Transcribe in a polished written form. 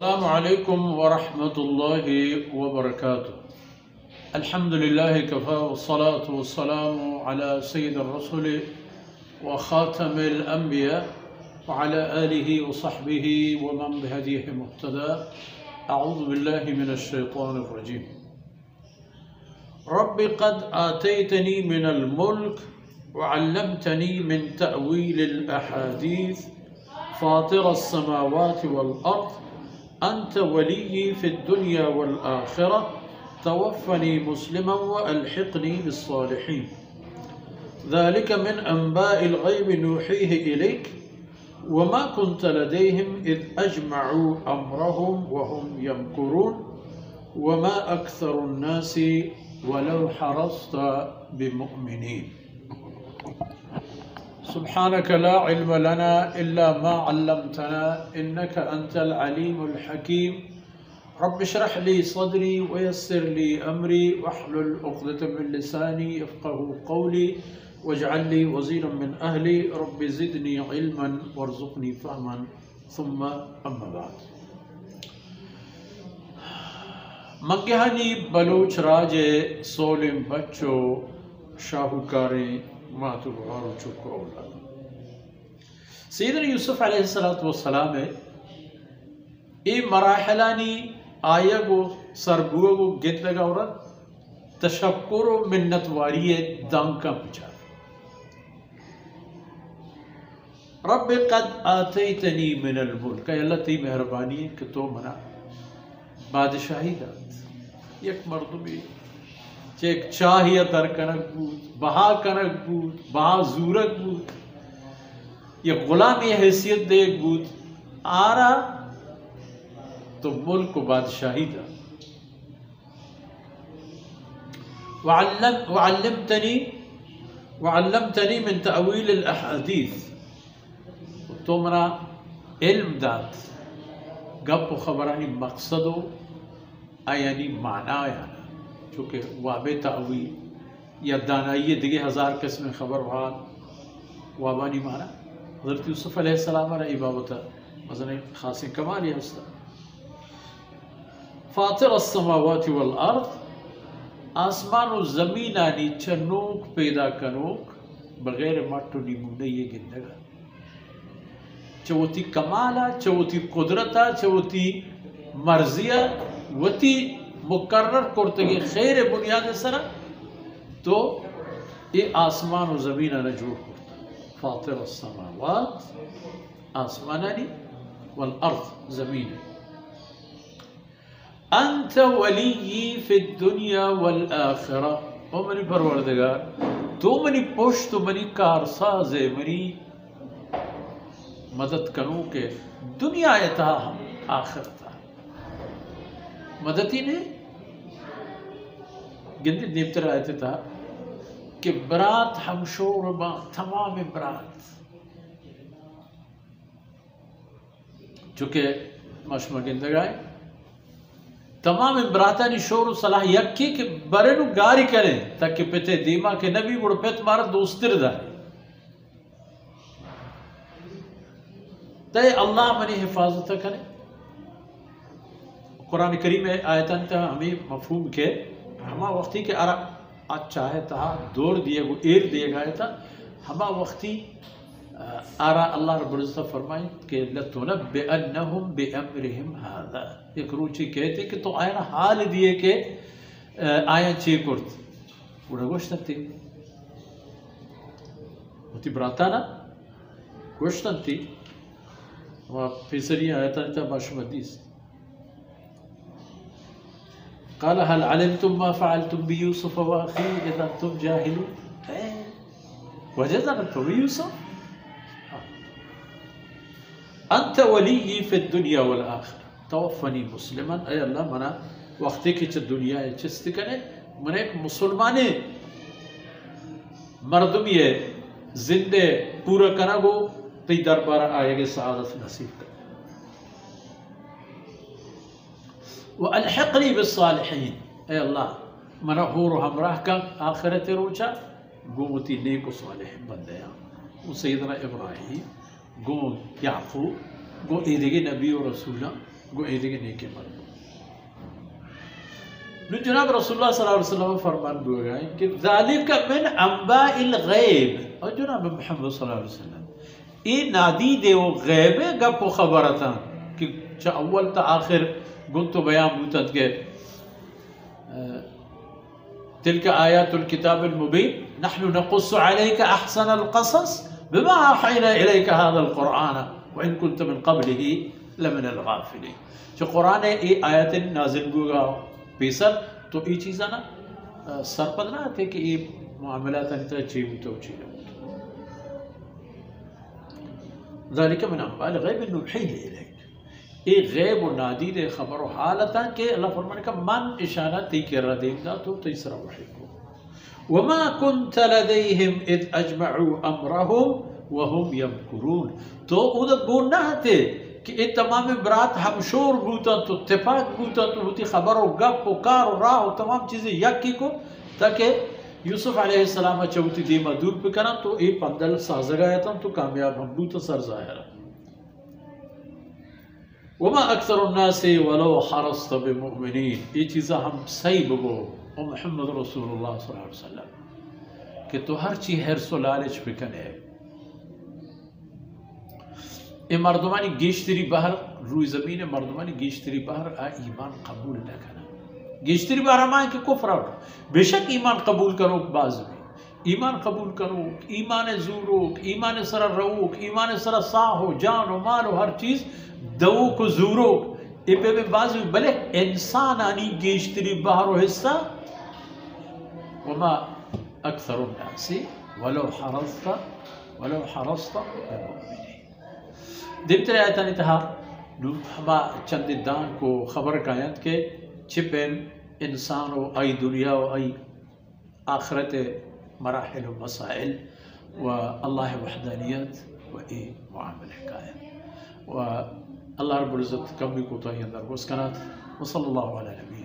السلام عليكم ورحمة الله وبركاته. الحمد لله كفى والصلاة والسلام على سيد الرسل وخاتم الأنبياء وعلى آله وصحبه ومن بهديه مهتدى. أعوذ بالله من الشيطان الرجيم. رب قد آتيتني من الملك وعلمتني من تأويل الأحاديث فاطر السماوات والأرض أنت ولي في الدنيا والآخرة توفني مسلما وألحقني بالصالحين. ذلك من أنباء الغيب نوحيه إليك وما كنت لديهم إذ أجمعوا أمرهم وهم يمكرون وما أكثر الناس ولو حرصت بمؤمنين. سبحانك لا علم لنا إلا ما علمتنا إنك أنت العليم الحكيم. رب اشرح لي صدري ويسر لي أمري واحلل عقدة من لساني يفقهوا قولي واجعل لي وزيرا من أهلي رب زدني علما وارزقني فهما ثم أما بعد. منگہانی بلوچ راجے سولم بچو شاہوکاریں ماتو غارو چکو اولاد سیدنا یوسف علیہ السلام ای مراحلانی آیگو سربوگو گت لگا ورد تشکر و منت واری دانکا بچار. رب قد آتیتنی من الملک، اے اللہ تی مہربانی ہے کہ تو منا بادشاہی داد یک مردمی چیک چاہیہ در کنک بود بہا کنک بود بہا زورک بود یک غلامی حیثیت دیکھ بود آرا تو ملک و بادشاہی دا. وعلمتنی من تأویل الاحادیث، تو منا علم داد گپ و خبرانی مقصدو یعنی معنی یعنی چونکہ واب تعویل یا دانائی دیگه ہزار قسم خبر وحال وابانی معنی حضرت یوسف علیہ السلام را عبابتا مثلا خاص کمالی ہستا. فاطر السماوات والارض، آسمان و زمینانی چنوک پیدا کنوک بغیر مٹو نیمونه یہ گندگا چوتی کمالا چوتی قدرتا چوتی مرضیہ وتی مقرر کرتگی خیر بنیاد سرا تو یہ آسمان و زمین نجور کرتا. فاطر السماوات آسمانانی والارض زمین. انت ولی فی الدنیا والآخرہ، او منی پروردگار تو منی پشت منی کارساز منی مدد کنو کے دنیا ایتا آخرتا مدد ہی نہیں گندی دیپتر آیتے تھا کہ برات ہم شور با تمام برات چونکہ مشمع گندگائے تمام براتانی شور و صلاح یکی کہ برنو گاری کریں تاکہ پتے دیما کہ نبی بڑھ پیت مارا دوستر دائے تے اللہ منی حفاظت کریں. قرآن کریم میں آیتاں تا ہمیں مفہوم کے ہما وقتی کہ ارا چاہے تا دور دیے گو ایر دیے گئے تھا ہما وقتی ارا اللہ رب العزت فرمائیں کہ لَتُنَبِّئَنَّهُمْ بِأَمْرِهِمْ هَذَا، ایک روچی کہتے کہ تو آیا حال دیے کہ آیا چی کرت بڑا گوشتن تھی ہوتی براتانا گوشتن تھی وہاں پیسری آیتاں تا باشم حدیث قال هل علمتم ما فعلتم بيوسف وأخيه إذا أنتم جاهلون وجدنا يوسف أنت ولي في الدنيا والآخرة توفني مسلما. أي الله منا وقتی کہ دنیا چست کرے من ایک مسلمان مردمی زندے پورا کنا گو تی دربارہ آئے گے سعادت نصیب کر. وَأَلْحِقْنِي بِالصَّالِحِينَ، اے اللہ منا ہور ہمراہ کا آخرت روچا گومتی نیک و صالح بندیاں. سیدنا ابراہیم گو یعقوب گو ایدگی نبی و رسولہ گو ایدگی نیکی مردم نو جناب رسول اللہ صلی اللہ علیہ وسلم فرمان گو گئے کہ ذالک من انباء الغیب اور جناب محمد صلی اللہ علیہ وسلم ای نادی دے وہ غیب گپ و خبرتا کہ چا اول تا آخر گنتو بیان بوتت کے تلك آيات الكتاب المبين نحن نقص عليك أحسن القصص بما أوحينا إليك هذا القرآن وإن كنت من قبله لمن الغافلين جو قرآن ای آیت نازل ہوگا پیسر تو ای چیزاں نا سرپد نہ تھے کہ ای معاملات انتا چیو تو چیو ذلك من انباء الغیب نوحیه الیک ای غیب و نادید خبر و حالتا کہ اللہ فرمانے کا من اشارہ تی کر رہا دیم دا تو تیسرا وحی کو وما كنت لديهم اذ اجمعوا امرهم وهم يمكرون تو ادھا گناہ تھے کہ یہ تمام برات ہمشور بوتا تو اتفاق بوتا تو ہوتی خبر و گپ و کار و راہ و تمام چیزیں یکی کو تاکہ یوسف علیہ السلام چوتی دیما دور پہ کرنا تو ای پندل سازگایا تھا تو کامیاب ہم بوتا سر ظاہرہ وما اکثر الناس ولو حرصت بمؤمنین یہ چیزا ہم صحیح بگو و محمد رسول اللہ صلی اللہ علیہ وسلم کہ تو ہر چی حرص و لالچ بکنے یہ مردمانی گیشتری بہر روی زمین مردمانی گیشتری بہر ایمان قبول نہ کرنا گیشتری بہر ہمائیں کہ کفر آؤ بے شک ایمان قبول کرو بعض میں ایمان قبول کرو ایمان زوروک ایمان سر روک ایمان سر ساہو جان و مال و ہر چیز دو کو زوروک یہ پہ میں بعض میں بلے انسان آنی گیشتری بہر و حصہ وما اکثر الناس ولو حرصت بمؤمنین دیمتر آیتانی تہا ہما چند دان کو خبر کائنت کے چھپیں انسان و ای دنیا و ای آخرت مراحل و مسائل و اللہ وحدانیت و ای معامل حکایت و اللہ رب العزت کمی کو تو اندر گوسکنات وصلی اللہ علیہ نبی